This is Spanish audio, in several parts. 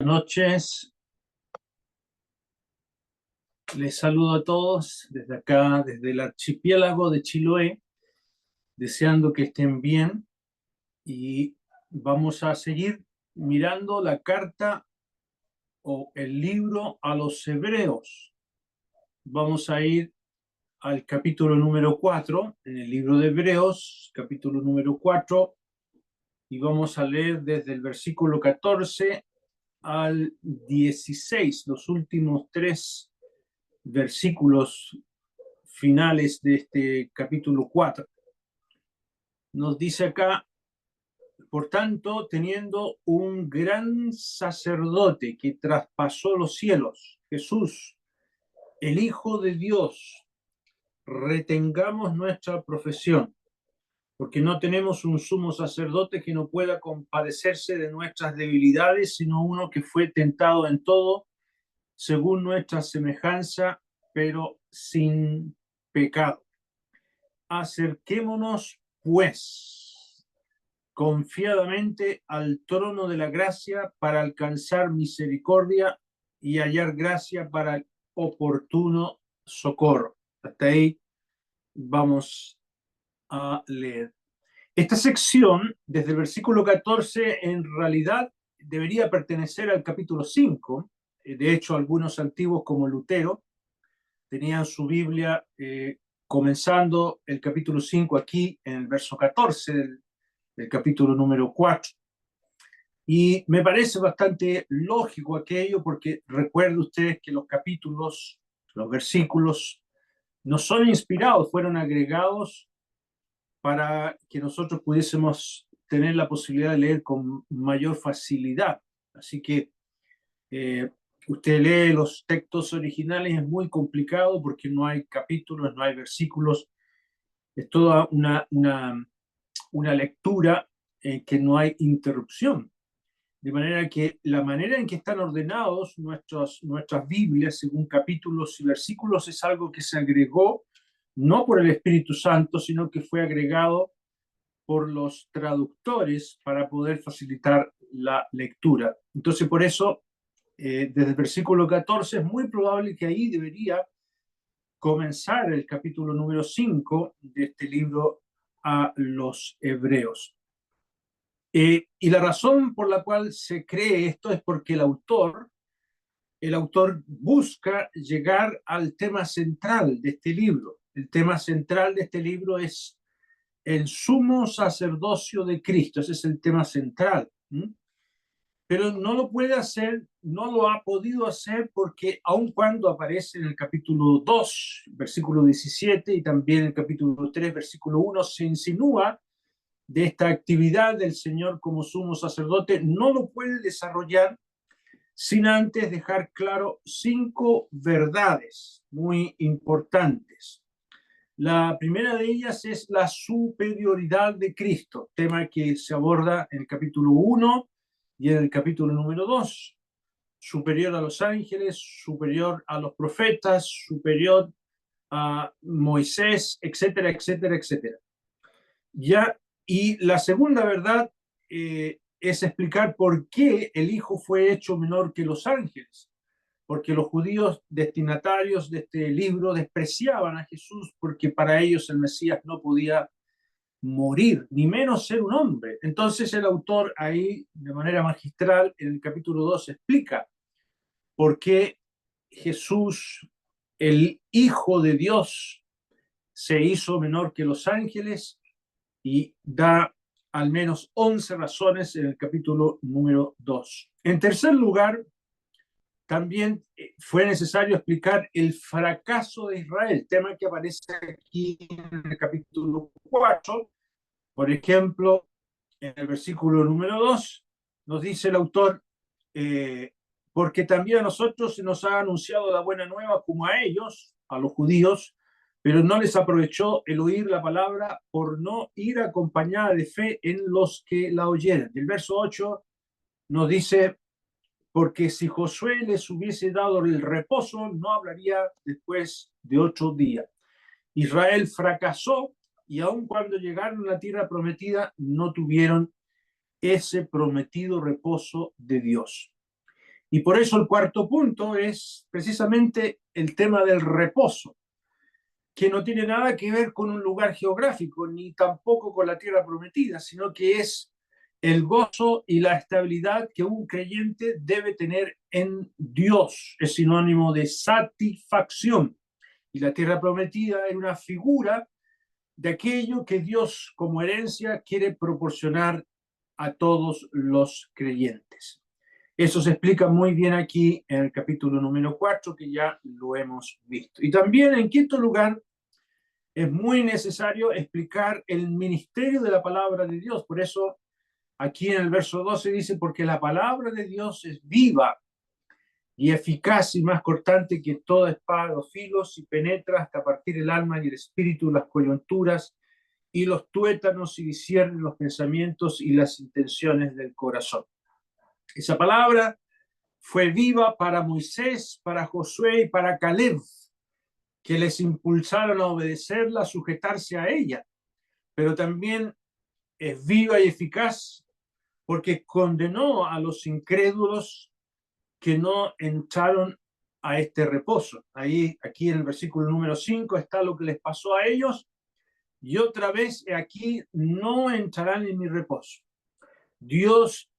Noches, les saludo a todos desde acá, desde el archipiélago de Chiloé, deseando que estén bien y vamos a seguir mirando la carta o el libro a los Hebreos. Vamos a ir al capítulo número 4 en el libro de Hebreos, capítulo número 4, y vamos a leer desde el versículo 14 al 16, los últimos tres versículos finales de este capítulo 4. Nos dice acá: por tanto, teniendo un gran sacerdote que traspasó los cielos, Jesús, el Hijo de Dios, retengamos nuestra profesión, porque no tenemos un sumo sacerdote que no pueda compadecerse de nuestras debilidades, sino uno que fue tentado en todo, según nuestra semejanza, pero sin pecado. Acerquémonos, pues, confiadamente al trono de la gracia para alcanzar misericordia y hallar gracia para el oportuno socorro. Hasta ahí vamos a leer. Esta sección, desde el versículo 14, en realidad debería pertenecer al capítulo 5. De hecho, algunos antiguos como Lutero tenían su Biblia comenzando el capítulo 5 aquí en el verso 14 del capítulo número 4. Y me parece bastante lógico aquello, porque recuerden ustedes que los capítulos, los versículos, no son inspirados, fueron agregados para que nosotros pudiésemos tener la posibilidad de leer con mayor facilidad. Así que usted lee los textos originales, es muy complicado porque no hay capítulos, no hay versículos, es toda una lectura en que no hay interrupción. De manera que la manera en que están ordenados nuestras Biblias, según capítulos y versículos, es algo que se agregó no por el Espíritu Santo, sino que fue agregado por los traductores para poder facilitar la lectura. Entonces, por eso, desde el versículo 14, es muy probable que ahí debería comenzar el capítulo número 5 de este libro a los Hebreos. Y la razón por la cual se cree esto es porque el autor busca llegar al tema central de este libro. El tema central de este libro es el sumo sacerdocio de Cristo. Ese es el tema central. Pero no lo puede hacer, no lo ha podido hacer, porque aun cuando aparece en el capítulo 2, versículo 17, y también en el capítulo 3, versículo 1, se insinúa de esta actividad del Señor como sumo sacerdote, no lo puede desarrollar sin antes dejar claro 5 verdades muy importantes. La primera de ellas es la superioridad de Cristo, tema que se aborda en el capítulo 1 y en el capítulo número 2. Superior a los ángeles, superior a los profetas, superior a Moisés, etcétera, etcétera, etcétera. Ya, y la segunda verdad es explicar por qué el Hijo fue hecho menor que los ángeles. Porque los judíos destinatarios de este libro despreciaban a Jesús, porque para ellos el Mesías no podía morir, ni menos ser un hombre. Entonces el autor ahí, de manera magistral, en el capítulo 2, explica por qué Jesús, el Hijo de Dios, se hizo menor que los ángeles, y da al menos 11 razones en el capítulo número 2. En tercer lugar, también fue necesario explicar el fracaso de Israel, tema que aparece aquí en el capítulo 4. Por ejemplo, en el versículo número 2, nos dice el autor, porque también a nosotros se nos ha anunciado la buena nueva como a ellos, a los judíos, pero no les aprovechó el oír la palabra por no ir acompañada de fe en los que la oyeran. El verso 8 nos dice: porque si Josué les hubiese dado el reposo, no hablaría después de 8 días. Israel fracasó, y aun cuando llegaron a la tierra prometida, no tuvieron ese prometido reposo de Dios. Y por eso el cuarto punto es precisamente el tema del reposo, que no tiene nada que ver con un lugar geográfico, ni tampoco con la tierra prometida, sino que es el gozo y la estabilidad que un creyente debe tener en Dios. Es sinónimo de satisfacción. Y la tierra prometida era una figura de aquello que Dios como herencia quiere proporcionar a todos los creyentes. Eso se explica muy bien aquí en el capítulo número 4, que ya lo hemos visto. Y también, en quinto lugar, es muy necesario explicar el ministerio de la palabra de Dios. Por eso, aquí en el verso 12 dice, porque la palabra de Dios es viva y eficaz y más cortante que toda espada de dos filos y penetra hasta partir el alma y el espíritu, las coyunturas y los tuétanos y discierne los pensamientos y las intenciones del corazón. Esa palabra fue viva para Moisés, para Josué y para Caleb, que les impulsaron a obedecerla, a sujetarse a ella, pero también es viva y eficaz porque condenó a los incrédulos que no entraron a este reposo. Ahí, aquí en el versículo número 5 está lo que les pasó a ellos, y otra vez aquí no entrarán en mi reposo. Dios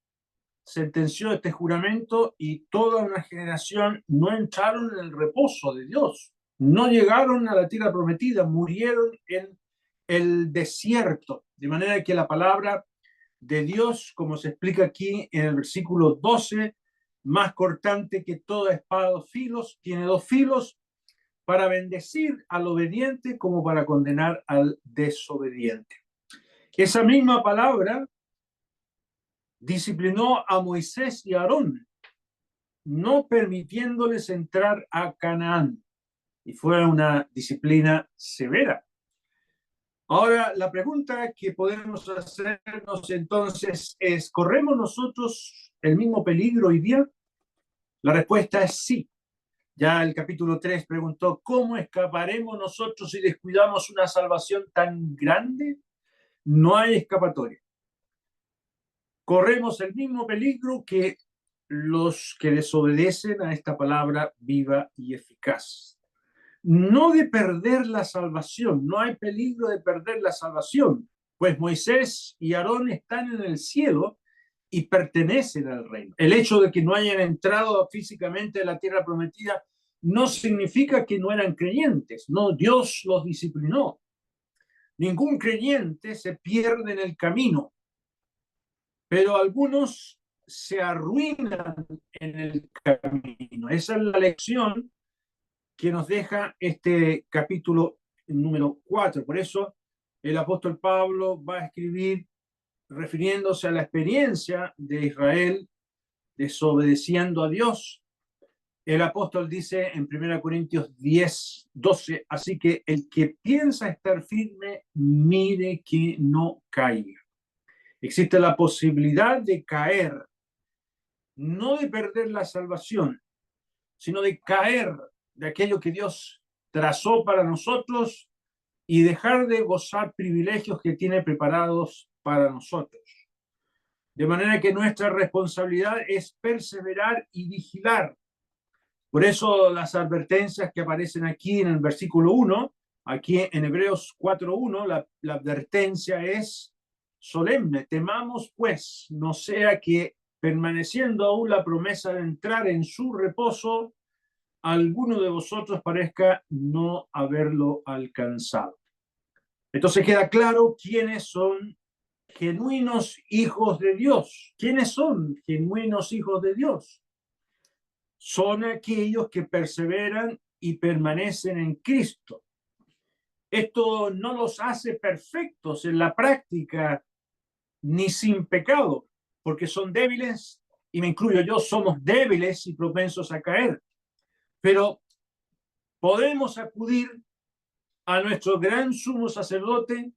sentenció este juramento y toda una generación no entraron en el reposo de Dios, no llegaron a la tierra prometida, murieron en el desierto, de manera que la palabra de Dios, como se explica aquí en el versículo 12, más cortante que toda espada de dos filos, tiene dos filos para bendecir al obediente como para condenar al desobediente. Esa misma palabra disciplinó a Moisés y a Aarón, no permitiéndoles entrar a Canaán. Y fue una disciplina severa. Ahora, la pregunta que podemos hacernos entonces es, ¿corremos nosotros el mismo peligro hoy día? La respuesta es sí. Ya el capítulo 3 preguntó, ¿cómo escaparemos nosotros si descuidamos una salvación tan grande? No hay escapatoria. Corremos el mismo peligro que los que desobedecen a esta palabra viva y eficaz. No de perder la salvación, no hay peligro de perder la salvación, pues Moisés y Aarón están en el cielo y pertenecen al reino. El hecho de que no hayan entrado físicamente a la tierra prometida no significa que no eran creyentes, no, Dios los disciplinó. Ningún creyente se pierde en el camino, pero algunos se arruinan en el camino. Esa es la lección que nos deja este capítulo número 4. Por eso el apóstol Pablo va a escribir refiriéndose a la experiencia de Israel desobedeciendo a Dios. El apóstol dice en 1 Corintios 10:12, así que el que piensa estar firme, mire que no caiga. Existe la posibilidad de caer, no de perder la salvación, sino de caer de aquello que Dios trazó para nosotros y dejar de gozar privilegios que tiene preparados para nosotros. De manera que nuestra responsabilidad es perseverar y vigilar. Por eso las advertencias que aparecen aquí en el versículo 1, aquí en Hebreos 4:1, la advertencia es solemne. Temamos pues, no sea que permaneciendo aún la promesa de entrar en su reposo, alguno de vosotros parezca no haberlo alcanzado. Entonces queda claro quiénes son genuinos hijos de Dios. ¿Quiénes son genuinos hijos de Dios? Son aquellos que perseveran y permanecen en Cristo. Esto no los hace perfectos en la práctica ni sin pecado, porque son débiles, y me incluyo yo, somos débiles y propensos a caer. Pero podemos acudir a nuestro gran sumo sacerdote,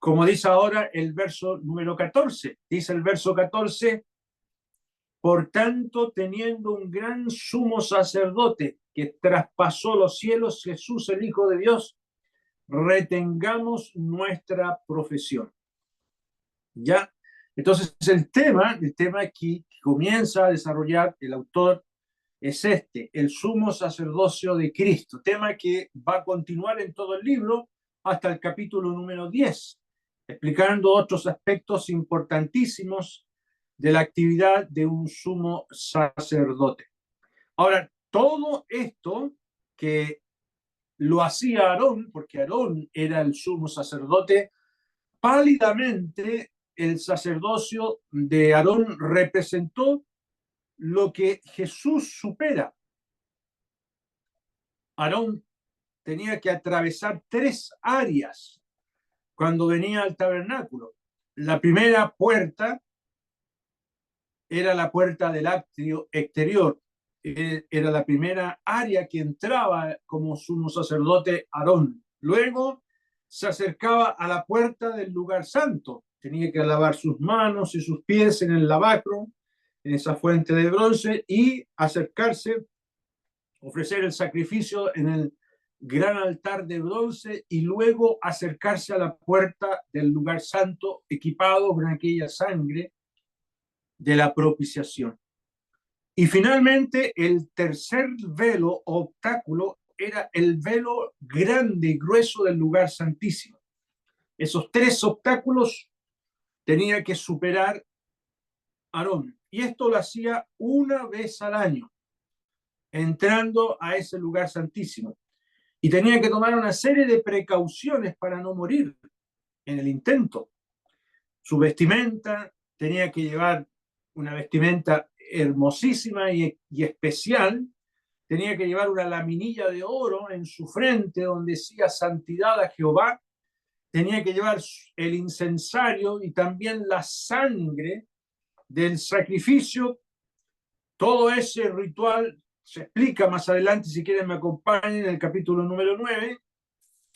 como dice ahora el verso número 14. Dice el verso 14, por tanto, teniendo un gran sumo sacerdote que traspasó los cielos, Jesús el Hijo de Dios, retengamos nuestra profesión. Ya Entonces el tema aquí que comienza a desarrollar el autor es el sumo sacerdocio de Cristo, tema que va a continuar en todo el libro hasta el capítulo número 10, explicando otros aspectos importantísimos de la actividad de un sumo sacerdote. Ahora, todo esto que lo hacía Aarón, porque Aarón era el sumo sacerdote, pálidamente el sacerdocio de Aarón representó lo que Jesús supera. Aarón tenía que atravesar 3 áreas cuando venía al tabernáculo. La primera puerta era la puerta del atrio exterior. Era la primera área que entraba como sumo sacerdote Aarón. Luego se acercaba a la puerta del lugar santo. Tenía que lavar sus manos y sus pies en el lavacro, en esa fuente de bronce, y acercarse, ofrecer el sacrificio en el gran altar de bronce y luego acercarse a la puerta del lugar santo equipado con aquella sangre de la propiciación. Y finalmente el tercer velo o obstáculo era el velo grande y grueso del lugar santísimo. Esos 3 obstáculos tenía que superar Aarón, y esto lo hacía una vez al año, entrando a ese lugar santísimo. Y tenía que tomar una serie de precauciones para no morir en el intento. Su vestimenta, tenía que llevar una vestimenta hermosísima y especial, tenía que llevar una laminilla de oro en su frente donde decía santidad a Jehová, tenía que llevar el incensario y también la sangre del sacrificio. Todo ese ritual se explica más adelante, si quieren me acompañen, en el capítulo número 9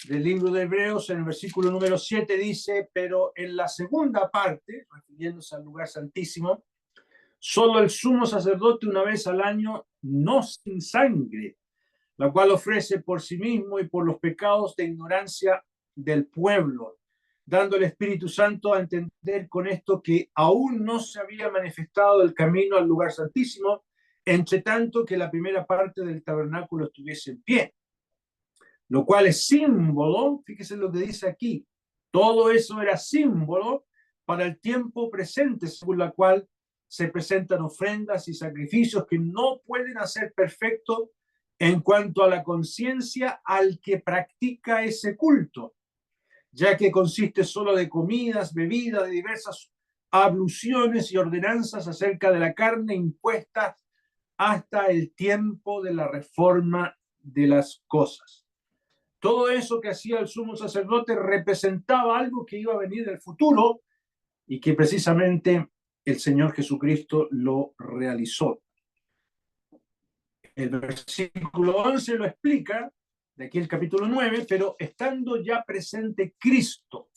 del libro de Hebreos. En el versículo número 7 dice: pero en la segunda parte, refiriéndose al lugar santísimo, solo el sumo sacerdote una vez al año, no sin sangre, la cual ofrece por sí mismo y por los pecados de ignorancia del pueblo, dando el Espíritu Santo a entender con esto que aún no se había manifestado el camino al lugar santísimo, entre tanto que la primera parte del tabernáculo estuviese en pie, lo cual es símbolo, fíjese lo que dice aquí, todo eso era símbolo para el tiempo presente, según la cual se presentan ofrendas y sacrificios que no pueden hacer perfecto en cuanto a la conciencia al que practica ese culto, ya que consiste solo de comidas, bebidas, de diversas abluciones y ordenanzas acerca de la carne impuestas hasta el tiempo de la reforma de las cosas. Todo eso que hacía el sumo sacerdote representaba algo que iba a venir del futuro y que precisamente el Señor Jesucristo lo realizó. El versículo 11 lo explica, de aquí el capítulo 9, pero estando ya presente Cristo,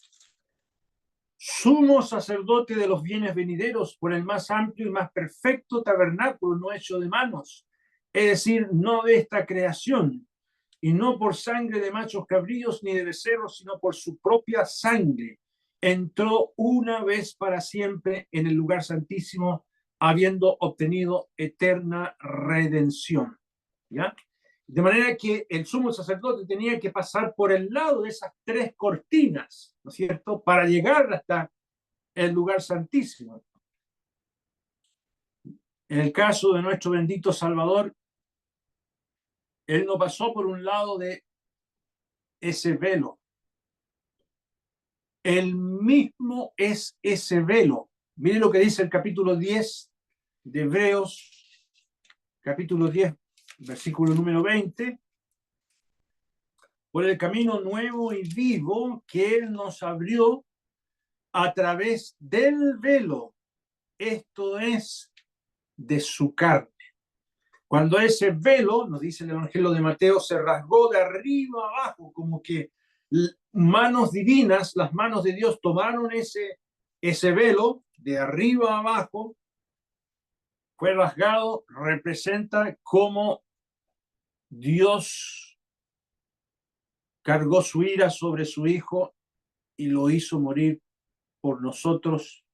sumo sacerdote de los bienes venideros, por el más amplio y más perfecto tabernáculo no hecho de manos, es decir, no de esta creación, y no por sangre de machos cabríos ni de becerros, sino por su propia sangre, entró una vez para siempre en el lugar santísimo, habiendo obtenido eterna redención. ¿Ya? De manera que el sumo sacerdote tenía que pasar por el lado de esas 3 cortinas, ¿no es cierto?, para llegar hasta el lugar santísimo. En el caso de nuestro bendito Salvador, él no pasó por un lado de ese velo. El mismo es ese velo. Miren lo que dice el capítulo 10 de Hebreos, capítulo 10, versículo número 20. Por el camino nuevo y vivo que Él nos abrió a través del velo, esto es, de su carne. Cuando ese velo, nos dice el Evangelio de Mateo, se rasgó de arriba abajo, como que manos divinas, las manos de Dios tomaron ese velo de arriba abajo, fue rasgado, representa cómo Dios cargó su ira sobre su Hijo y lo hizo morir por nosotros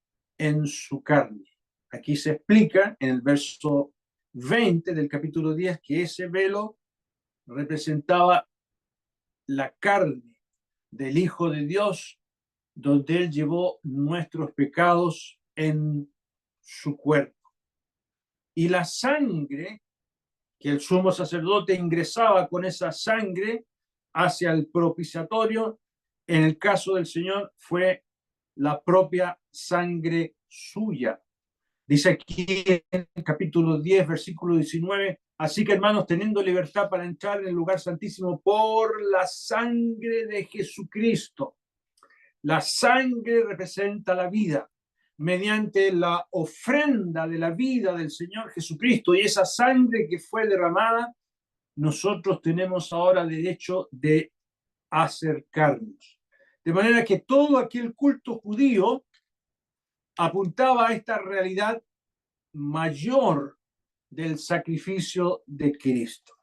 en su carne. Aquí se explica en el verso 20 del capítulo 10 que ese velo representaba la carne del Hijo de Dios, donde Él llevó nuestros pecados en su cuerpo. Y la sangre que el sumo sacerdote ingresaba con esa sangre hacia el propiciatorio, en el caso del Señor fue la propia sangre suya. Dice aquí en el capítulo 10, versículo 19, así que hermanos, teniendo libertad para entrar en el lugar santísimo por la sangre de Jesucristo. La sangre representa la vida mediante la ofrenda de la vida del Señor Jesucristo, y esa sangre que fue derramada, nosotros tenemos ahora derecho de acercarnos. De manera que todo aquel culto judío apuntaba a esta realidad mayor del sacrificio de Cristo.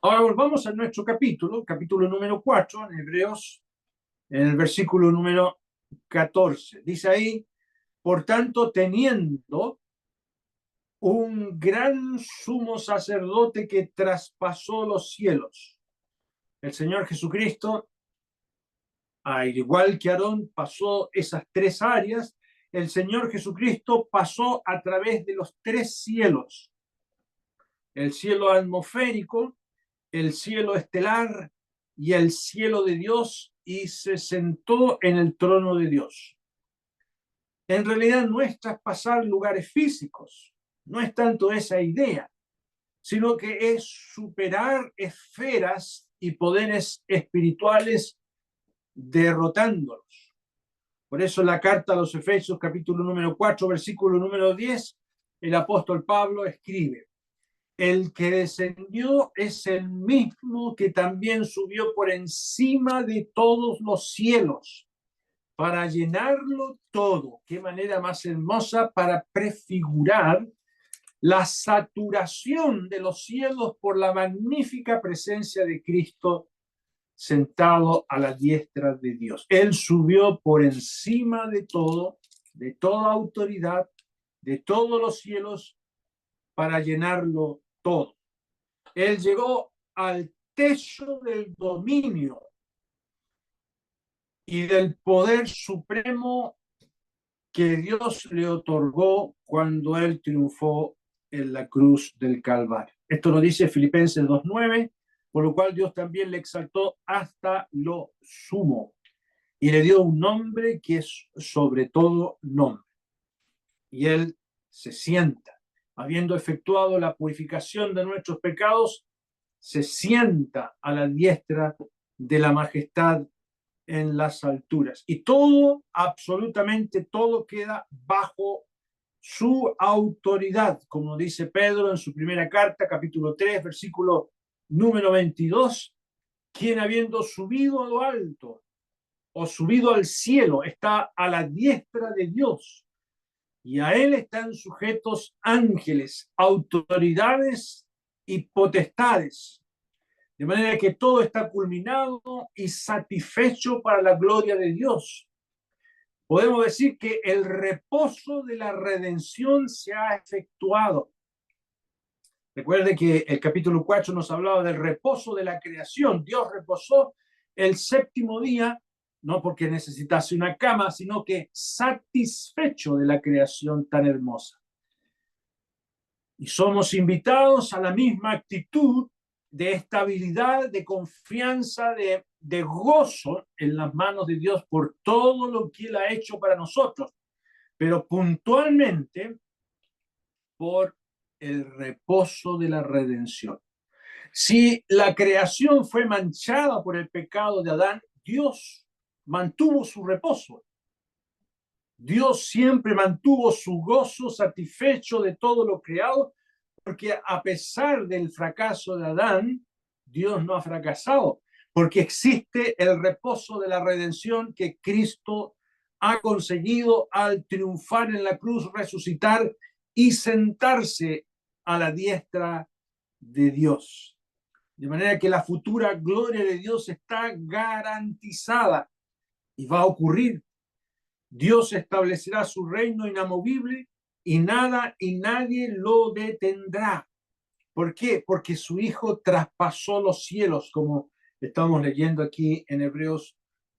Ahora volvamos a nuestro capítulo número 4, en Hebreos, en el versículo número 14. Dice ahí, por tanto, teniendo un gran sumo sacerdote que traspasó los cielos, el Señor Jesucristo, al igual que Aarón pasó esas tres áreas, el Señor Jesucristo pasó a través de los tres cielos: el cielo atmosférico, el cielo estelar y el cielo de Dios, y se sentó en el trono de Dios. En realidad no es traspasar lugares físicos, no es tanto esa idea, sino que es superar esferas y poderes espirituales derrotándolos. Por eso en la carta a los Efesios, capítulo número 4, versículo número 10, el apóstol Pablo escribe: el que descendió es el mismo que también subió por encima de todos los cielos para llenarlo todo. Qué manera más hermosa para prefigurar la saturación de los cielos por la magnífica presencia de Cristo sentado a la diestra de Dios. Él subió por encima de todo, de toda autoridad, de todos los cielos, para llenarlo todo. Él llegó al techo del dominio y del poder supremo que Dios le otorgó cuando él triunfó en la cruz del Calvario. Esto lo dice Filipenses 2:9, por lo cual Dios también le exaltó hasta lo sumo y le dio un nombre que es sobre todo nombre. Y él se sienta, habiendo efectuado la purificación de nuestros pecados, se sienta a la diestra de la majestad en las alturas. Y todo, absolutamente todo, queda bajo su autoridad, como dice Pedro en su primera carta, capítulo 3, versículo número 22, quien habiendo subido a lo alto o subido al cielo está a la diestra de Dios, y a él están sujetos ángeles, autoridades y potestades. De manera que todo está culminado y satisfecho para la gloria de Dios. Podemos decir que el reposo de la redención se ha efectuado. Recuerde que el capítulo 4 nos hablaba del reposo de la creación. Dios reposó el séptimo día, no porque necesitase una cama, sino que satisfecho de la creación tan hermosa. Y somos invitados a la misma actitud de estabilidad, de confianza, de gozo en las manos de Dios por todo lo que Él ha hecho para nosotros, pero puntualmente por el reposo de la redención. Si la creación fue manchada por el pecado de Adán, Dios mantuvo su reposo. Dios siempre mantuvo su gozo satisfecho de todo lo creado, porque a pesar del fracaso de Adán, Dios no ha fracasado, porque existe el reposo de la redención que Cristo ha conseguido al triunfar en la cruz, resucitar y sentarse a la diestra de Dios. De manera que la futura gloria de Dios está garantizada y va a ocurrir. Dios establecerá su reino inamovible y nada y nadie lo detendrá. ¿Por qué? Porque su Hijo traspasó los cielos, como estamos leyendo aquí en Hebreos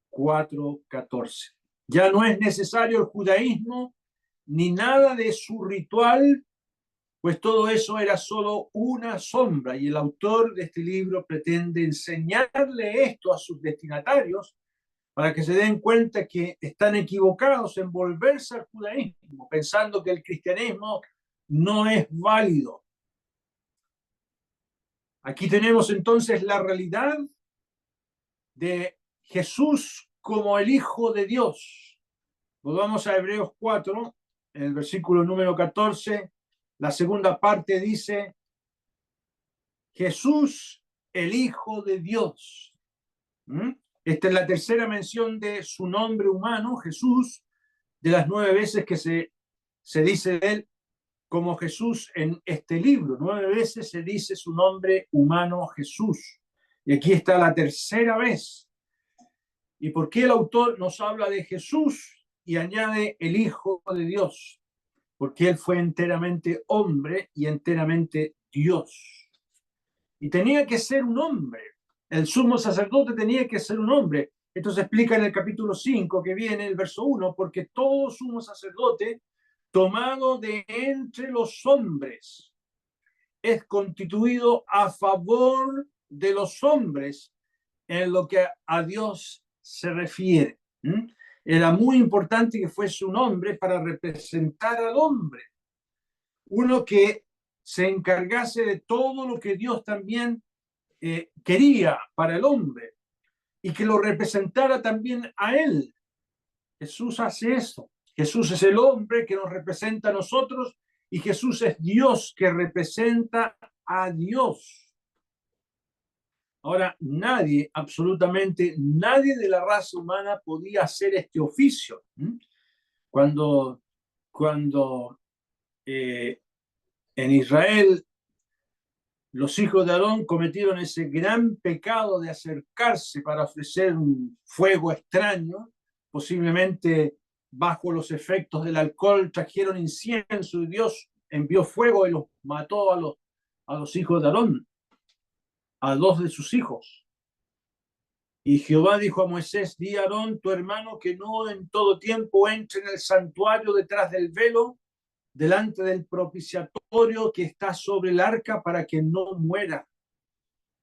4:14. Ya no es necesario el judaísmo ni nada de su ritual, pues todo eso era solo una sombra, y el autor de este libro pretende enseñarle esto a sus destinatarios para que se den cuenta que están equivocados en volverse al judaísmo, pensando que el cristianismo no es válido. Aquí tenemos entonces la realidad de Jesús como el Hijo de Dios. Volvamos a Hebreos 4, en el versículo número 14, la segunda parte dice, Jesús, el Hijo de Dios. Esta es la tercera mención de su nombre humano, Jesús, de las 9 veces que se dice de él como Jesús en este libro. 9 veces se dice su nombre humano, Jesús. Y aquí está la tercera vez. ¿Y por qué el autor nos habla de Jesús y añade el Hijo de Dios? Porque él fue enteramente hombre y enteramente Dios. Y tenía que ser un hombre. El sumo sacerdote tenía que ser un hombre. Esto se explica en el capítulo 5, que viene el verso 1, porque todo sumo sacerdote tomado de entre los hombres es constituido a favor de los hombres en lo que a Dios se refiere. Era muy importante que fuese un hombre para representar al hombre, uno que se encargase de todo lo que Dios también quería para el hombre y que lo representara también a él. Jesús hace eso. Jesús es el hombre que nos representa a nosotros y Jesús es Dios que representa a Dios. Ahora, nadie, absolutamente nadie de la raza humana podía hacer este oficio. Cuando en Israel los hijos de Aarón cometieron ese gran pecado de acercarse para ofrecer un fuego extraño, posiblemente bajo los efectos del alcohol, trajeron incienso y Dios envió fuego y los mató a los hijos de Aarón, a 2 de sus hijos. Y Jehová dijo a Moisés, di a Aarón, tu hermano, que no en todo tiempo entre en el santuario detrás del velo, delante del propiciatorio que está sobre el arca, para que no muera.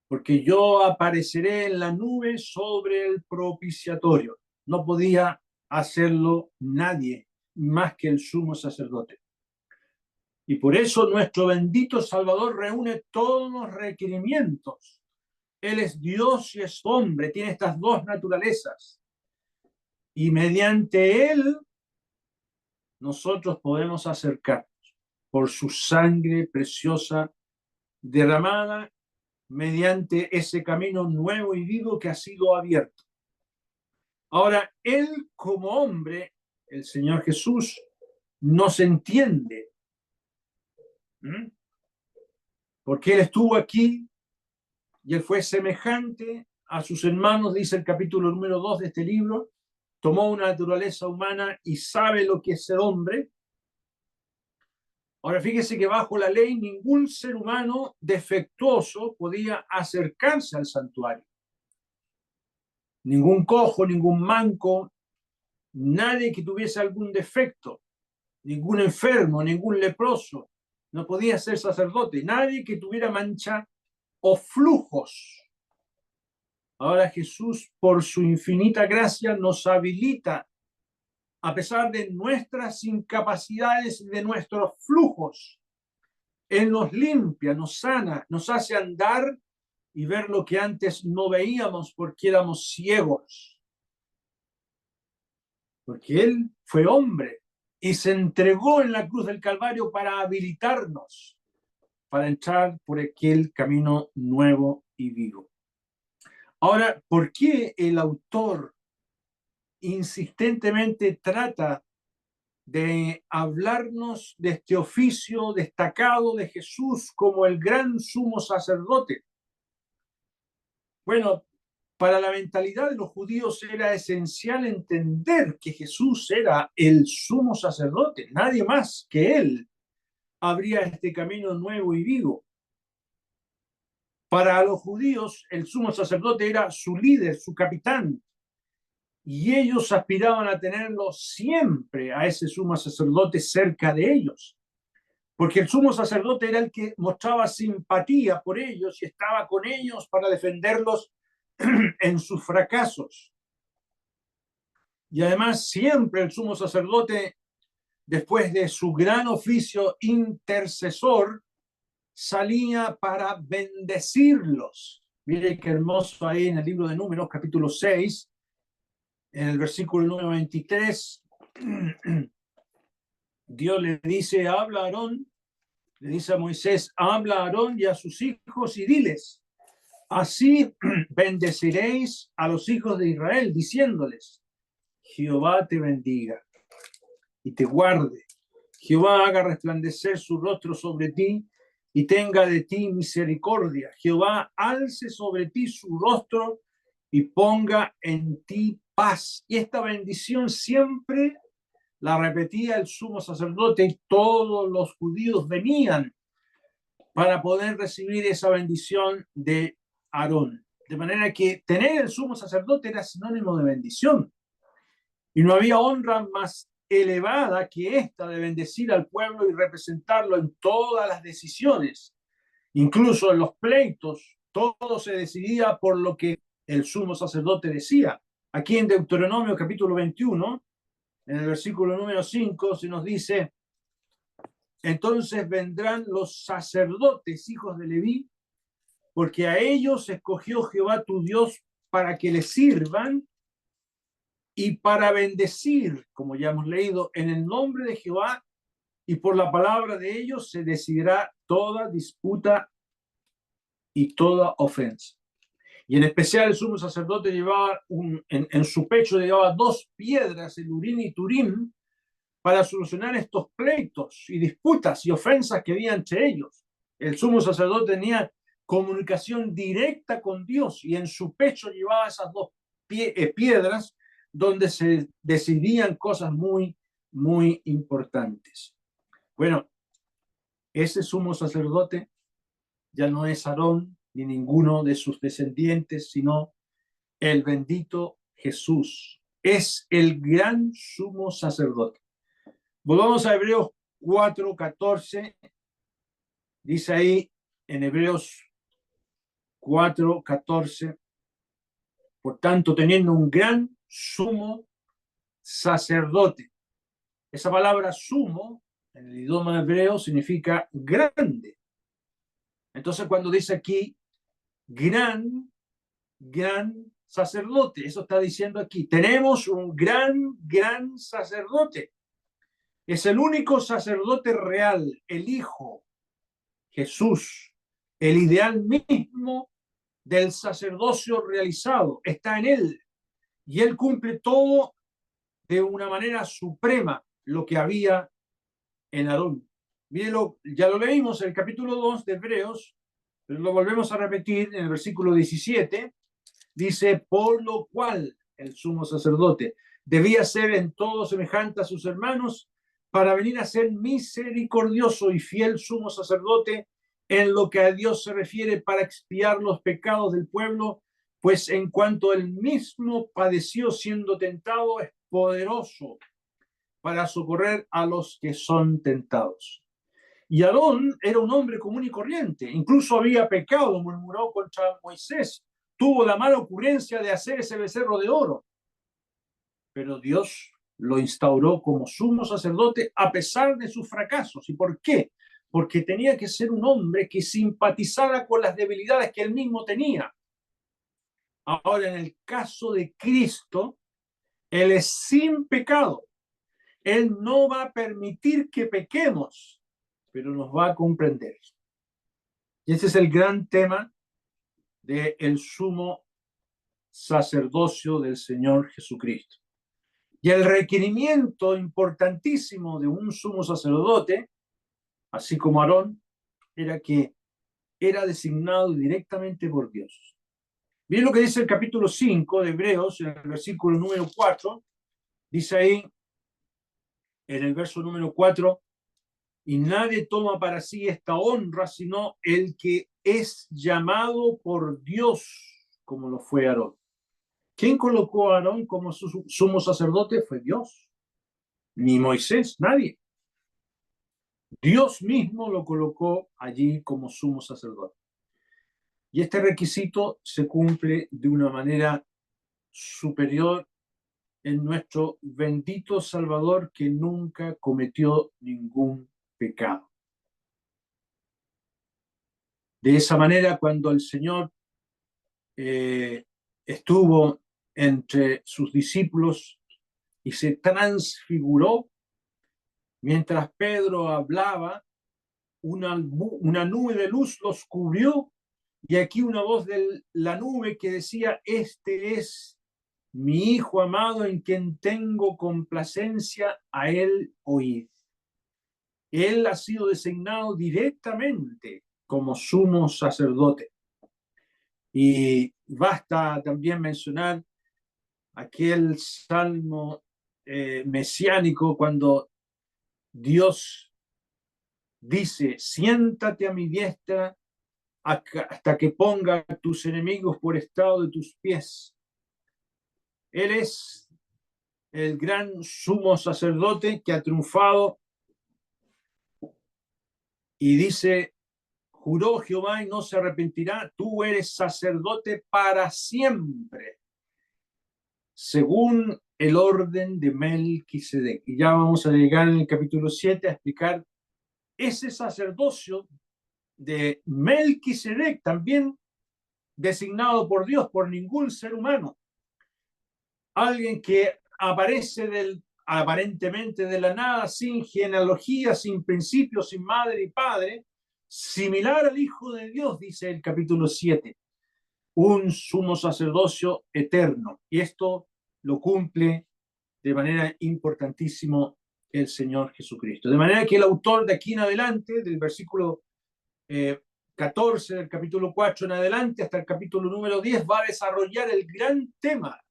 Porque yo apareceré en la nube sobre el propiciatorio. No podía hacerlo nadie más que el sumo sacerdote. Y por eso nuestro bendito Salvador reúne todos los requerimientos. Él es Dios y es hombre, tiene estas 2 naturalezas. Y mediante él nosotros podemos acercarnos por su sangre preciosa derramada mediante ese camino nuevo y vivo que ha sido abierto. Ahora, él como hombre, el Señor Jesús, nos entiende. Porque él estuvo aquí y él fue semejante a sus hermanos, dice el capítulo número 2 de este libro, tomó una naturaleza humana y sabe lo que es ser hombre. Ahora fíjese que bajo la ley ningún ser humano defectuoso podía acercarse al santuario. Ningún cojo, ningún manco, nadie que tuviese algún defecto, ningún enfermo, ningún leproso, no podía ser sacerdote, nadie que tuviera mancha o flujos. Ahora Jesús, por su infinita gracia, nos habilita, a pesar de nuestras incapacidades y de nuestros flujos. Él nos limpia, nos sana, nos hace andar y ver lo que antes no veíamos porque éramos ciegos. Porque Él fue hombre y se entregó en la cruz del Calvario para habilitarnos, para entrar por aquel camino nuevo y vivo. Ahora, ¿por qué el autor insistentemente trata de hablarnos de este oficio destacado de Jesús como el gran sumo sacerdote? Bueno, Para la mentalidad de los judíos era esencial entender que Jesús era el sumo sacerdote. Nadie más que él abría este camino nuevo y vivo. Para los judíos, el sumo sacerdote era su líder, su capitán, y ellos aspiraban a tenerlo siempre, a ese sumo sacerdote cerca de ellos, porque el sumo sacerdote era el que mostraba simpatía por ellos y estaba con ellos para defenderlos en sus fracasos. Y además siempre el sumo sacerdote, después de su gran oficio intercesor, salía para bendecirlos. Mire qué hermoso ahí en el libro de Números, capítulo 6, en el versículo número 23, Dios le dice, habla a Aarón, le dice a Moisés, habla a Aarón y a sus hijos y diles, así bendeciréis a los hijos de Israel, diciéndoles, Jehová te bendiga y te guarde. Jehová haga resplandecer su rostro sobre ti y tenga de ti misericordia. Jehová alce sobre ti su rostro y ponga en ti paz. Y esta bendición siempre la repetía el sumo sacerdote y todos los judíos venían para poder recibir esa bendición de Aarón. De manera que tener el sumo sacerdote era sinónimo de bendición. Y no había honra más elevada que esta de bendecir al pueblo y representarlo en todas las decisiones. Incluso en los pleitos, todo se decidía por lo que el sumo sacerdote decía. Aquí en Deuteronomio capítulo 21, en el versículo número 5, se nos dice, entonces vendrán los sacerdotes, hijos de Leví, porque a ellos escogió Jehová tu Dios para que le sirvan y para bendecir, como ya hemos leído, en el nombre de Jehová, y por la palabra de ellos se decidirá toda disputa y toda ofensa. Y en especial el sumo sacerdote llevaba en su pecho llevaba 2 piedras, el Urim y Turim, para solucionar estos pleitos y disputas y ofensas que había entre ellos. El sumo sacerdote tenía comunicación directa con Dios y en su pecho llevaba esas 2 piedras donde se decidían cosas muy, muy importantes. Bueno, ese sumo sacerdote ya no es Aarón ni ninguno de sus descendientes, sino el bendito Jesús. Es el gran sumo sacerdote. Volvamos a Hebreos 4:14. Dice ahí en Hebreos 4:14, por tanto, teniendo un gran sumo sacerdote. Esa palabra sumo en el idioma hebreo significa grande. Entonces, cuando dice aquí gran sacerdote, eso está diciendo aquí, tenemos un gran sacerdote. Es el único sacerdote real, el Hijo, Jesús, el ideal mismo del sacerdocio realizado, está en él. Y él cumple todo de una manera suprema lo que había en Aarón. Mírenlo, ya lo leímos en el capítulo 2 de Hebreos, pero lo volvemos a repetir en el versículo 17. Dice, por lo cual el sumo sacerdote debía ser en todo semejante a sus hermanos para venir a ser misericordioso y fiel sumo sacerdote en lo que a Dios se refiere para expiar los pecados del pueblo, pues en cuanto él mismo padeció siendo tentado, es poderoso para socorrer a los que son tentados. Y Aarón era un hombre común y corriente, incluso había pecado, murmuró contra Moisés, tuvo la mala ocurrencia de hacer ese becerro de oro, pero Dios lo instauró como sumo sacerdote a pesar de sus fracasos. ¿Y por qué? Porque tenía que ser un hombre que simpatizara con las debilidades que él mismo tenía. Ahora, en el caso de Cristo, él es sin pecado. Él no va a permitir que pequemos, pero nos va a comprender. Y ese es el gran tema del sumo sacerdocio del Señor Jesucristo. Y el requerimiento importantísimo de un sumo sacerdote, así como Aarón, era que era designado directamente por Dios. Miren lo que dice el capítulo 5 de Hebreos, en el versículo número 4. Dice ahí, en el verso número 4, y nadie toma para sí esta honra, sino el que es llamado por Dios, como lo fue Aarón. ¿Quién colocó a Aarón como su sumo sacerdote? Fue Dios. Ni Moisés, nadie. Dios mismo lo colocó allí como sumo sacerdote. Y este requisito se cumple de una manera superior en nuestro bendito Salvador, que nunca cometió ningún pecado. De esa manera, cuando el Señor estuvo entre sus discípulos y se transfiguró, mientras Pedro hablaba, una nube de luz los cubrió, y aquí una voz de la nube que decía: este es mi Hijo amado, en quien tengo complacencia, a él oíd. Él ha sido designado directamente como sumo sacerdote. Y basta también mencionar aquel salmo mesiánico cuando Dios dice: siéntate a mi diestra hasta que ponga a tus enemigos por estrado de tus pies. Él es el gran sumo sacerdote que ha triunfado, y dice: juró Jehová y no se arrepentirá, tú eres sacerdote para siempre, según el orden de Melquisedec. Y ya vamos a llegar en el capítulo 7 a explicar ese sacerdocio de Melquisedec, también designado por Dios, por ningún ser humano. Alguien que aparece aparentemente de la nada, sin genealogía, sin principios, sin madre y padre, similar al Hijo de Dios, dice el capítulo 7, un sumo sacerdocio eterno. Y esto lo cumple de manera importantísima el Señor Jesucristo. De manera que el autor de aquí en adelante, del versículo 14 del capítulo 4 en adelante hasta el capítulo número 10, va a desarrollar el gran tema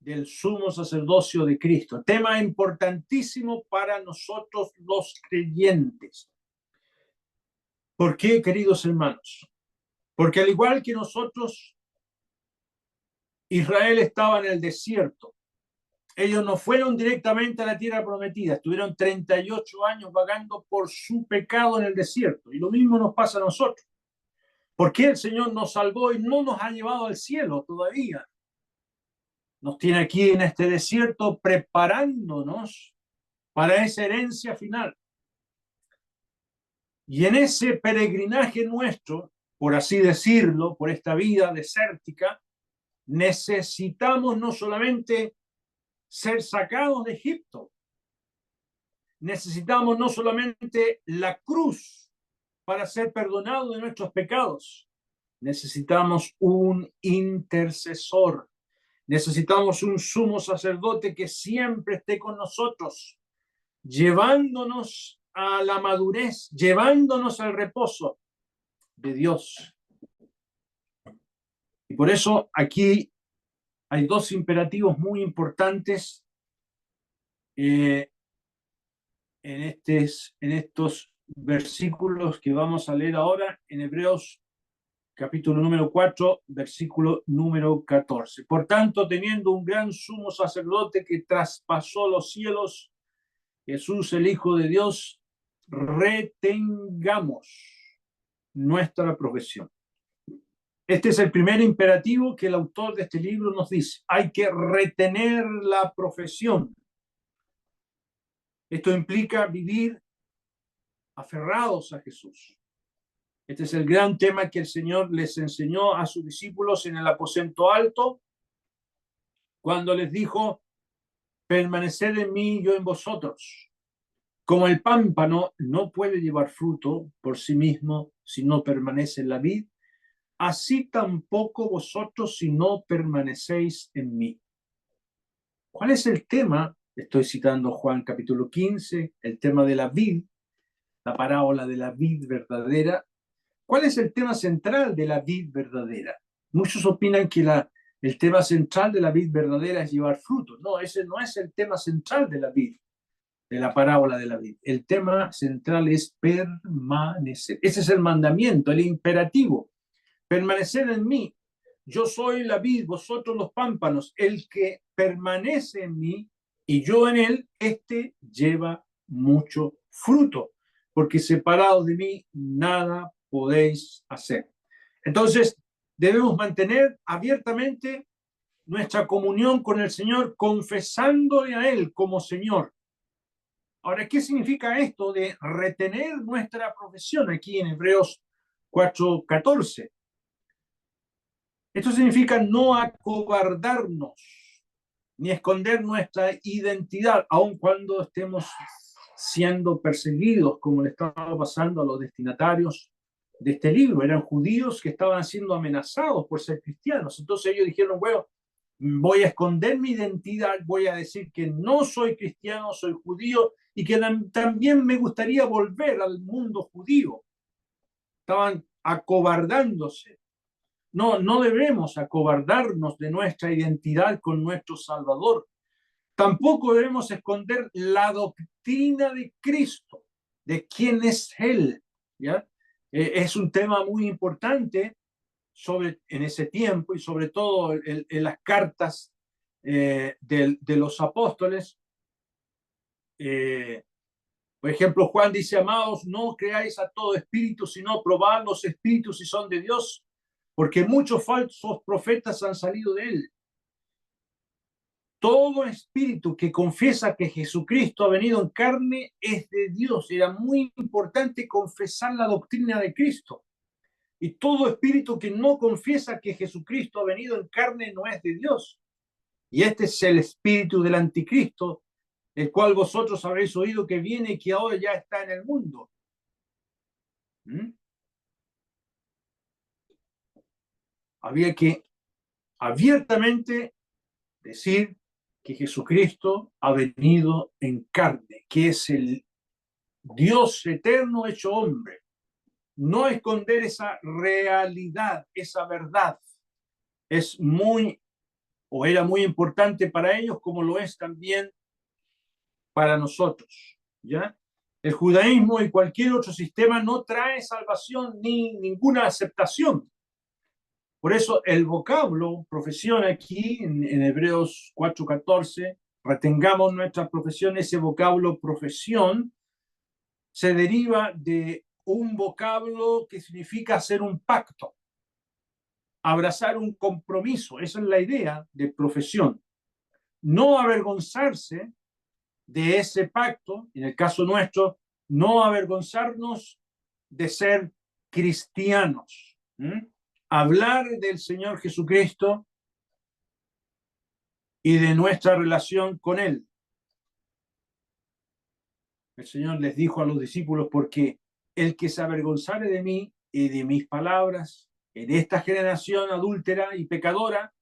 del sumo sacerdocio de Cristo, tema importantísimo para nosotros los creyentes. ¿Por qué, queridos hermanos? Porque al igual que nosotros, Israel estaba en el desierto. Ellos no fueron directamente a la tierra prometida, estuvieron 38 años vagando por su pecado en el desierto. Y lo mismo nos pasa a nosotros. ¿Por qué el Señor nos salvó y no nos ha llevado al cielo todavía? Nos tiene aquí en este desierto preparándonos para esa herencia final. Y en ese peregrinaje nuestro, por así decirlo, por esta vida desértica, necesitamos no solamente ser sacados de Egipto, necesitamos no solamente la cruz para ser perdonados de nuestros pecados, necesitamos un intercesor, necesitamos un sumo sacerdote que siempre esté con nosotros, llevándonos a la madurez, llevándonos al reposo de Dios. Y por eso aquí hay dos imperativos muy importantes en estos versículos que vamos a leer ahora en Hebreos capítulo número 4, versículo número 14. Por tanto, teniendo un gran sumo sacerdote que traspasó los cielos, Jesús, el Hijo de Dios, retengamos nuestra profesión. Este es el primer imperativo que el autor de este libro nos dice. Hay que retener la profesión. Esto implica vivir aferrados a Jesús. Este es el gran tema que el Señor les enseñó a sus discípulos en el aposento alto, cuando les dijo: permaneced en mí, yo en vosotros. Como el pámpano no puede llevar fruto por sí mismo si no permanece en la vid, así tampoco vosotros si no permanecéis en mí. ¿Cuál es el tema? Estoy citando Juan capítulo 15, el tema de la vid, la parábola de la vid verdadera. ¿Cuál es el tema central de la vid verdadera? Muchos opinan que el tema central de la vid verdadera es llevar fruto. No, ese no es el tema central de la vid, de la parábola de la vid. El tema central es permanecer. Ese es el mandamiento, el imperativo. Permanecer en mí. Yo soy la vid, vosotros los pámpanos. El que permanece en mí y yo en él, este lleva mucho fruto, porque separados de mí nada podéis hacer. Entonces, debemos mantener abiertamente nuestra comunión con el Señor, confesándole a Él como Señor. Ahora, ¿qué significa esto de retener nuestra profesión aquí en Hebreos 4:14? Esto significa no acobardarnos ni esconder nuestra identidad, aun cuando estemos siendo perseguidos, como le estaba pasando a los destinatarios de este libro. Eran judíos que estaban siendo amenazados por ser cristianos. Entonces ellos dijeron, bueno, voy a esconder mi identidad, voy a decir que no soy cristiano, soy judío, y que también me gustaría volver al mundo judío. Estaban acobardándose. No, no debemos acobardarnos de nuestra identidad con nuestro Salvador. Tampoco debemos esconder la doctrina de Cristo, de quién es Él. ¿Ya? Es un tema muy importante en ese tiempo y sobre todo en las cartas de los apóstoles. Por ejemplo, Juan dice, amados, no creáis a todo espíritu, sino probad los espíritus si son de Dios, porque muchos falsos profetas han salido de él. Todo espíritu que confiesa que Jesucristo ha venido en carne es de Dios. Era muy importante confesar la doctrina de Cristo. Y todo espíritu que no confiesa que Jesucristo ha venido en carne no es de Dios. Y este es el espíritu del anticristo, el cual vosotros habréis oído que viene y que ahora ya está en el mundo. Había que abiertamente decir que Jesucristo ha venido en carne, que es el Dios eterno hecho hombre. No esconder esa realidad, esa verdad. Es muy, o era muy importante para ellos, como lo es también para nosotros. ¿Ya? El judaísmo y cualquier otro sistema no trae salvación ni ninguna aceptación. Por eso el vocablo profesión aquí en Hebreos 4:14, retengamos nuestra profesión, ese vocablo profesión se deriva de un vocablo que significa hacer un pacto, abrazar un compromiso. Esa es la idea de profesión. No avergonzarse de ese pacto, en el caso nuestro, no avergonzarnos de ser cristianos. Hablar del Señor Jesucristo y de nuestra relación con Él. El Señor les dijo a los discípulos, porque el que se avergonzare de mí y de mis palabras en esta generación adúltera y pecadora,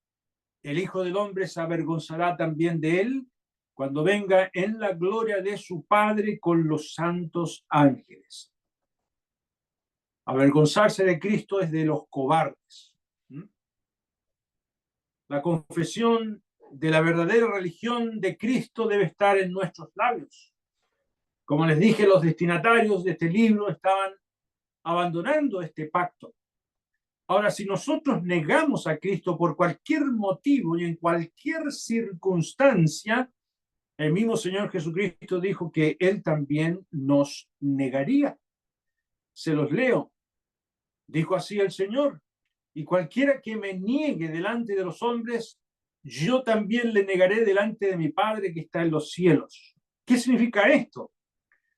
el Hijo del Hombre se avergonzará también de él cuando venga en la gloria de su Padre con los santos ángeles. Avergonzarse de Cristo es de los cobardes. La confesión de la verdadera religión de Cristo debe estar en nuestros labios. Como les dije, los destinatarios de este libro estaban abandonando este pacto. Ahora, si nosotros negamos a Cristo por cualquier motivo y en cualquier circunstancia, el mismo Señor Jesucristo dijo que Él también nos negaría. Se los leo. Dijo así el Señor, y cualquiera que me niegue delante de los hombres, yo también le negaré delante de mi Padre que está en los cielos. ¿Qué significa esto?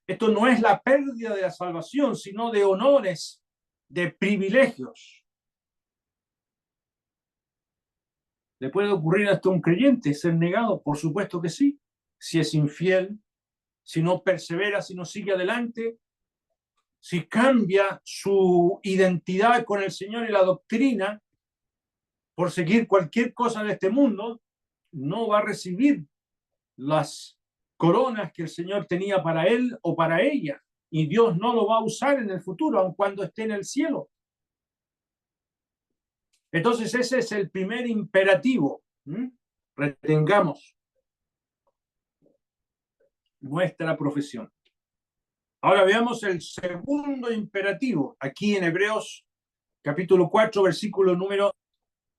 Esto no es la pérdida de la salvación, sino de honores, de privilegios. ¿Le puede ocurrir hasta un creyente ser negado? Por supuesto que sí. Si es infiel, si no persevera, si no sigue adelante, si cambia su identidad con el Señor y la doctrina por seguir cualquier cosa de este mundo, no va a recibir las coronas que el Señor tenía para él o para ella. Y Dios no lo va a usar en el futuro, aun cuando esté en el cielo. Entonces ese es el primer imperativo. Retengamos nuestra profesión. Ahora veamos el segundo imperativo, aquí en Hebreos capítulo 4, versículo número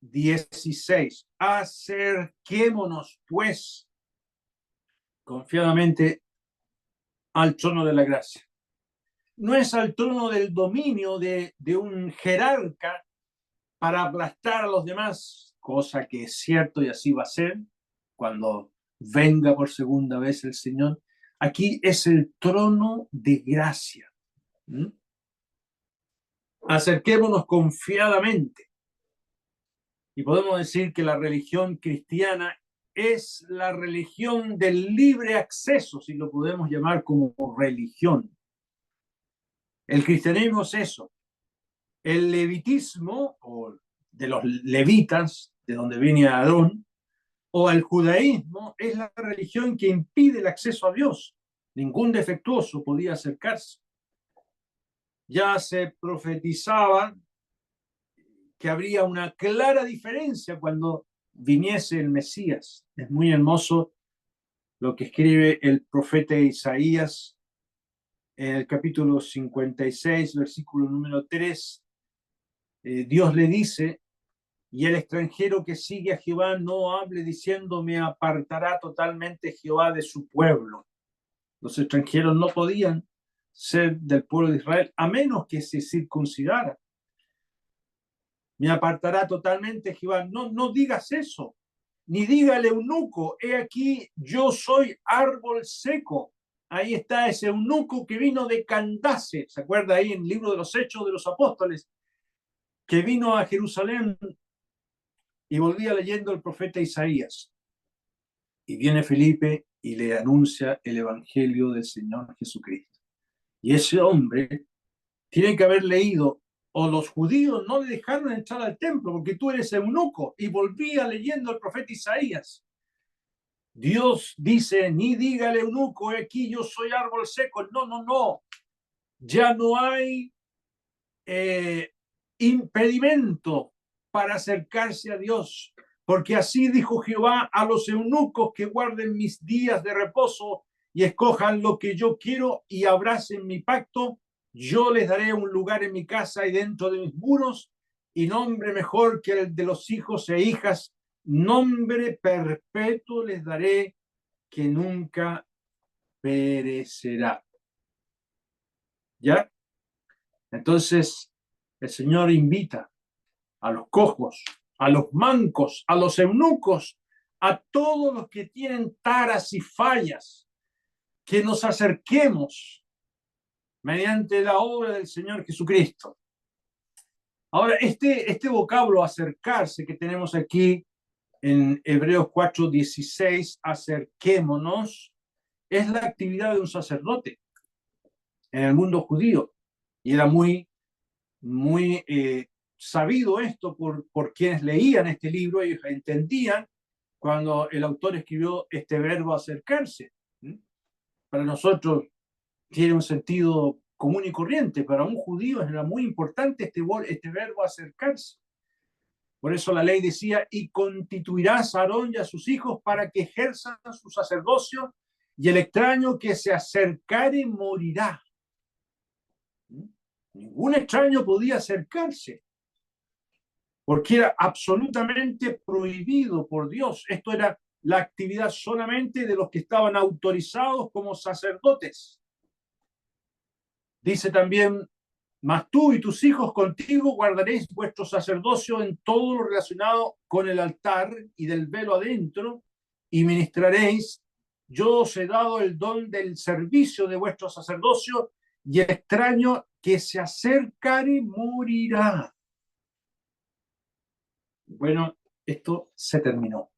16. Acerquémonos, pues, confiadamente al trono de la gracia. No es al trono del dominio de un jerarca para aplastar a los demás, cosa que es cierto y así va a ser cuando venga por segunda vez el Señor. Aquí es el trono de gracia. Acerquémonos confiadamente. Y podemos decir que la religión cristiana es la religión del libre acceso, si lo podemos llamar como religión. El cristianismo es eso. El levitismo, o de los levitas, de donde viene Aarón, o el judaísmo, es la religión que impide el acceso a Dios. Ningún defectuoso podía acercarse. Ya se profetizaba que habría una clara diferencia cuando viniese el Mesías. Es muy hermoso lo que escribe el profeta Isaías en el capítulo 56, versículo número 3. Dios le dice: y el extranjero que sigue a Jehová no hable diciendo, me apartará totalmente Jehová de su pueblo. Los extranjeros no podían ser del pueblo de Israel a menos que se circuncidara. Me apartará totalmente Jehová. No, no digas eso. Ni dígale eunuco, he aquí, yo soy árbol seco. Ahí está ese eunuco que vino de Candace. ¿Se acuerda ahí en el libro de los Hechos de los Apóstoles? Que vino a Jerusalén y volvía leyendo el profeta Isaías. Y viene Felipe y le anuncia el evangelio del Señor Jesucristo. Y ese hombre tiene que haber leído, o los judíos no le dejaron entrar al templo porque tú eres eunuco, y volvía leyendo el profeta Isaías. Dios dice, ni dígale eunuco, aquí yo soy árbol seco. No, no, no. Ya no hay impedimento para acercarse a Dios, porque así dijo Jehová a los eunucos que guarden mis días de reposo y escojan lo que yo quiero y abracen mi pacto. Yo les daré un lugar en mi casa y dentro de mis muros, y nombre mejor que el de los hijos e hijas, nombre perpetuo les daré que nunca perecerá. ¿Ya? Entonces, el Señor invita a los cojos, a los mancos, a los eunucos, a todos los que tienen taras y fallas, que nos acerquemos mediante la obra del Señor Jesucristo. Ahora, este vocablo acercarse que tenemos aquí en Hebreos 4:16, acerquémonos, es la actividad de un sacerdote en el mundo judío. Y era muy sabido esto por quienes leían este libro. Ellos entendían cuando el autor escribió este verbo acercarse. Para nosotros tiene un sentido común y corriente, para un judío era muy importante este verbo acercarse. Por eso la ley decía, y constituirás a Aarón y a sus hijos para que ejerzan su sacerdocio, y el extraño que se acercare morirá. Ningún extraño podía acercarse, porque era absolutamente prohibido por Dios. Esto era la actividad solamente de los que estaban autorizados como sacerdotes. Dice también, mas tú y tus hijos contigo guardaréis vuestro sacerdocio en todo lo relacionado con el altar y del velo adentro, y ministraréis. Yo os he dado el don del servicio de vuestro sacerdocio, y el extraño que se acercare morirá. Bueno, esto se terminó.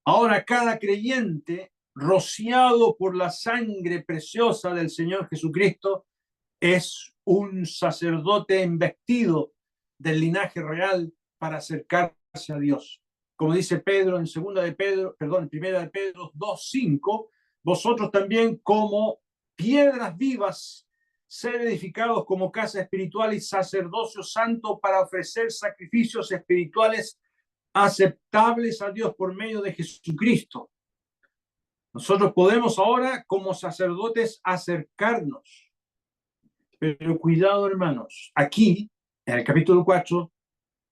Ahora cada creyente, rociado por la sangre preciosa del Señor Jesucristo, es un sacerdote investido del linaje real para acercarse a Dios. Como dice Pedro en Primera de Pedro 2:5, vosotros también como piedras vivas ser edificados como casa espiritual y sacerdocio santo para ofrecer sacrificios espirituales aceptables a Dios por medio de Jesucristo. Nosotros podemos ahora como sacerdotes acercarnos, pero cuidado, hermanos, aquí en el capítulo 4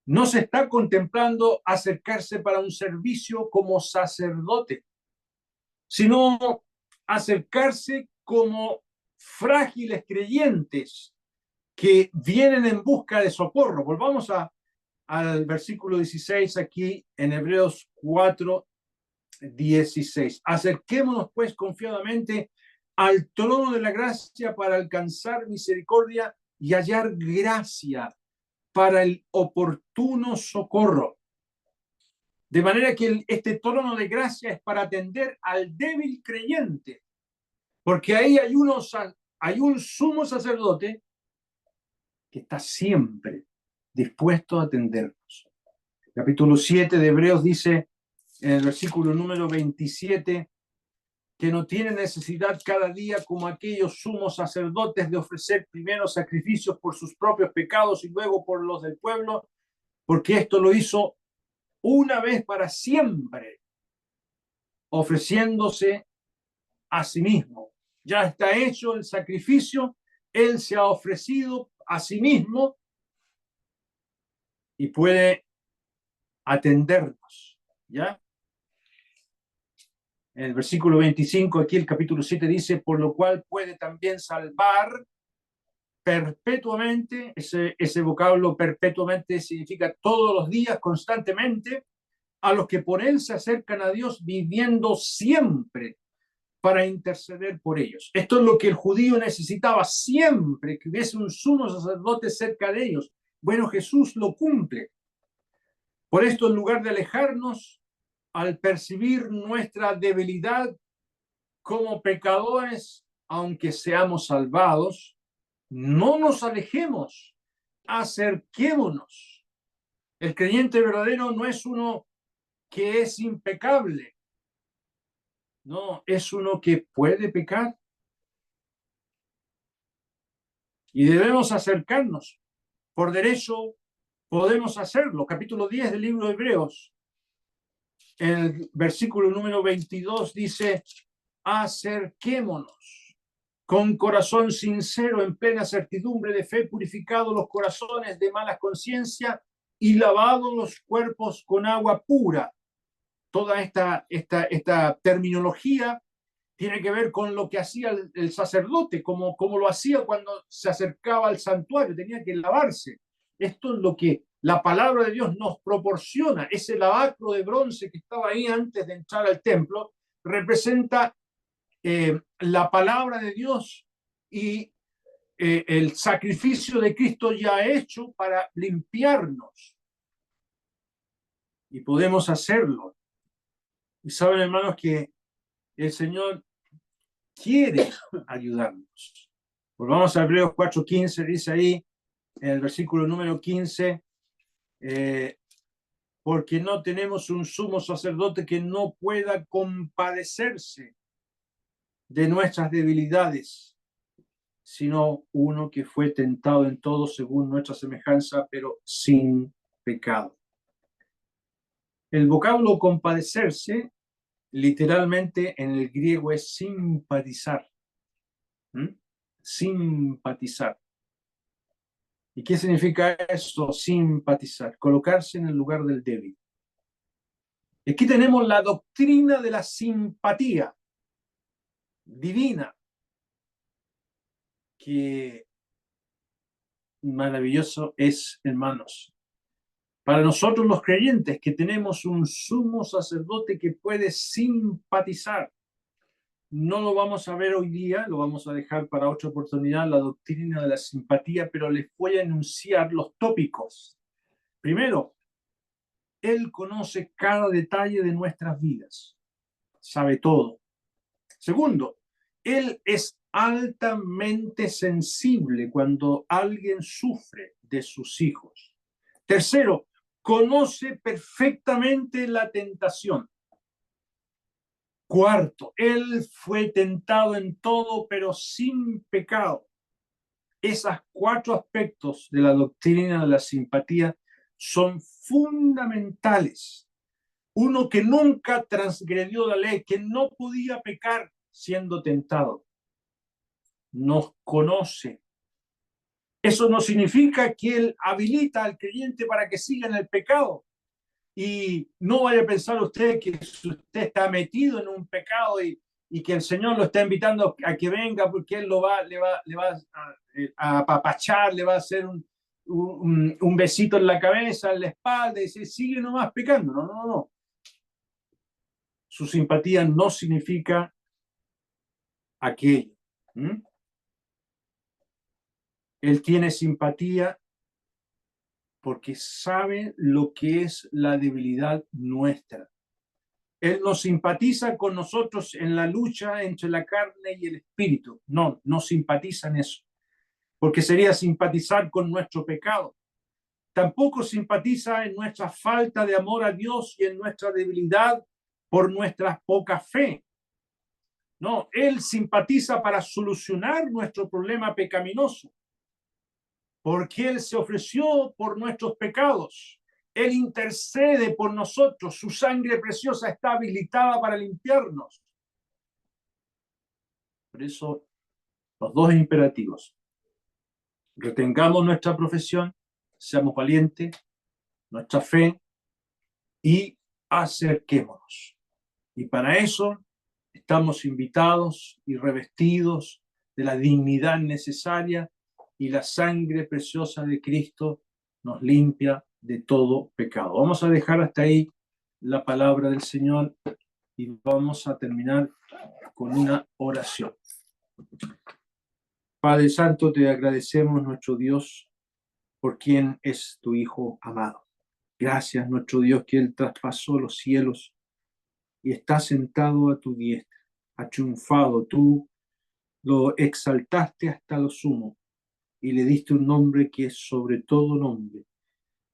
no se está contemplando acercarse para un servicio como sacerdote, sino acercarse como frágiles creyentes que vienen en busca de socorro. Volvamos al versículo 16 aquí en Hebreos 4, 16. Acerquémonos pues confiadamente al trono de la gracia para alcanzar misericordia y hallar gracia para el oportuno socorro. De manera que este trono de gracia es para atender al débil creyente, porque ahí hay un sumo sacerdote que está siempre dispuesto a atendernos. Capítulo 7 de Hebreos dice en el versículo número 27 que no tiene necesidad cada día como aquellos sumos sacerdotes de ofrecer primero sacrificios por sus propios pecados y luego por los del pueblo, porque esto lo hizo una vez para siempre, ofreciéndose a sí mismo. Ya está hecho el sacrificio, él se ha ofrecido a sí mismo y puede atendernos, ¿ya? En el versículo 25, aquí el capítulo 7 dice, por lo cual puede también salvar perpetuamente, ese vocablo perpetuamente significa todos los días, constantemente, a los que por él se acercan a Dios viviendo siempre para interceder por ellos. Esto es lo que el judío necesitaba siempre, que hubiese un sumo sacerdote cerca de ellos. Bueno, Jesús lo cumple. Por esto, en lugar de alejarnos, al percibir nuestra debilidad como pecadores, aunque seamos salvados, no nos alejemos, acerquémonos. El creyente verdadero no es uno que es impecable, no, es uno que puede pecar y debemos acercarnos. Por derecho podemos hacerlo. Capítulo 10 del libro de Hebreos, en el versículo número 22 dice, acerquémonos con corazón sincero, en plena certidumbre de fe, purificados los corazones de mala conciencia y lavados los cuerpos con agua pura. Toda esta terminología tiene que ver con lo que hacía el sacerdote, como lo hacía cuando se acercaba al santuario, tenía que lavarse. Esto es lo que la palabra de Dios nos proporciona. Ese lavacro de bronce que estaba ahí antes de entrar al templo representa la palabra de Dios y el sacrificio de Cristo ya hecho para limpiarnos. Y podemos hacerlo. Y saben, hermanos, que el Señor quiere ayudarnos. Volvamos a Hebreos 4:15, dice ahí, en el versículo número 15, porque no tenemos un sumo sacerdote que no pueda compadecerse de nuestras debilidades, sino uno que fue tentado en todo según nuestra semejanza, pero sin pecado. El vocablo compadecerse, literalmente en el griego es simpatizar. Simpatizar. ¿Y qué significa eso? Simpatizar, colocarse en el lugar del débil. Aquí tenemos la doctrina de la simpatía divina, que maravilloso es, hermanos. Para nosotros los creyentes, que tenemos un sumo sacerdote que puede simpatizar. No lo vamos a ver hoy día, lo vamos a dejar para otra oportunidad, la doctrina de la simpatía, pero les voy a enunciar los tópicos. Primero, Él conoce cada detalle de nuestras vidas, sabe todo. Segundo, Él es altamente sensible cuando alguien sufre de sus hijos. Tercero, conoce perfectamente la tentación. Cuarto, Él fue tentado en todo, pero sin pecado. Esos 4 aspectos de la doctrina de la simpatía son fundamentales. Uno que nunca transgredió la ley, que no podía pecar siendo tentado, nos conoce. Eso no significa que Él habilita al creyente para que siga en el pecado. Y no vaya a pensar usted que si usted está metido en un pecado y que el Señor lo está invitando a que venga porque Él le va a apapachar, le va a hacer un besito en la cabeza, en la espalda, y dice, sigue nomás pecando. No, no, no. Su simpatía no significa aquello. Él tiene simpatía porque sabe lo que es la debilidad nuestra. Él nos simpatiza con nosotros en la lucha entre la carne y el espíritu. No, no simpatiza en eso, porque sería simpatizar con nuestro pecado. Tampoco simpatiza en nuestra falta de amor a Dios y en nuestra debilidad por nuestra poca fe. No, Él simpatiza para solucionar nuestro problema pecaminoso, porque Él se ofreció por nuestros pecados. Él intercede por nosotros. Su sangre preciosa está habilitada para limpiarnos. Por eso, los 2 imperativos. Retengamos nuestra profesión, seamos valientes, nuestra fe y acerquémonos. Y para eso estamos invitados y revestidos de la dignidad necesaria y la sangre preciosa de Cristo nos limpia de todo pecado. Vamos a dejar hasta ahí la palabra del Señor y vamos a terminar con una oración. Padre Santo, te agradecemos, nuestro Dios, por quien es tu Hijo amado. Gracias, nuestro Dios, que Él traspasó los cielos y está sentado a tu diestra. Ha triunfado, tú lo exaltaste hasta lo sumo y le diste un nombre que es sobre todo nombre.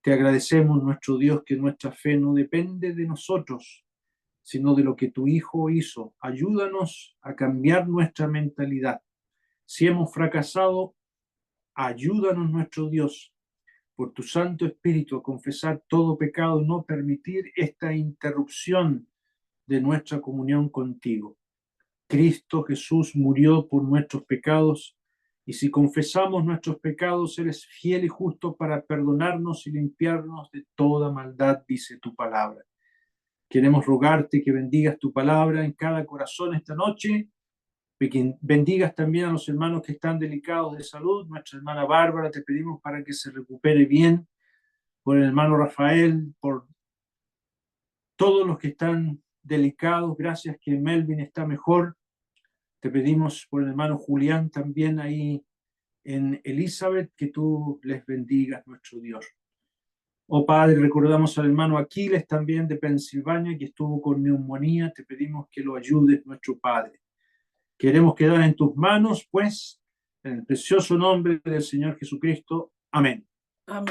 Te agradecemos, nuestro Dios, que nuestra fe no depende de nosotros, sino de lo que tu Hijo hizo. Ayúdanos a cambiar nuestra mentalidad. Si hemos fracasado, ayúdanos, nuestro Dios, por tu Santo Espíritu, a confesar todo pecado y no permitir esta interrupción de nuestra comunión contigo. Cristo Jesús murió por nuestros pecados, y si confesamos nuestros pecados, eres fiel y justo para perdonarnos y limpiarnos de toda maldad, dice tu palabra. Queremos rogarte que bendigas tu palabra en cada corazón esta noche, que bendigas también a los hermanos que están delicados de salud. Nuestra hermana Bárbara, te pedimos para que se recupere bien, por el hermano Rafael, por todos los que están delicados. Gracias que Melvin está mejor. Te pedimos por el hermano Julián también ahí en Elizabeth, que tú les bendigas, nuestro Dios. Oh Padre, recordamos al hermano Aquiles también de Pensilvania, que estuvo con neumonía. Te pedimos que lo ayudes, nuestro Padre. Queremos quedar en tus manos, pues, en el precioso nombre del Señor Jesucristo. Amén. Amén.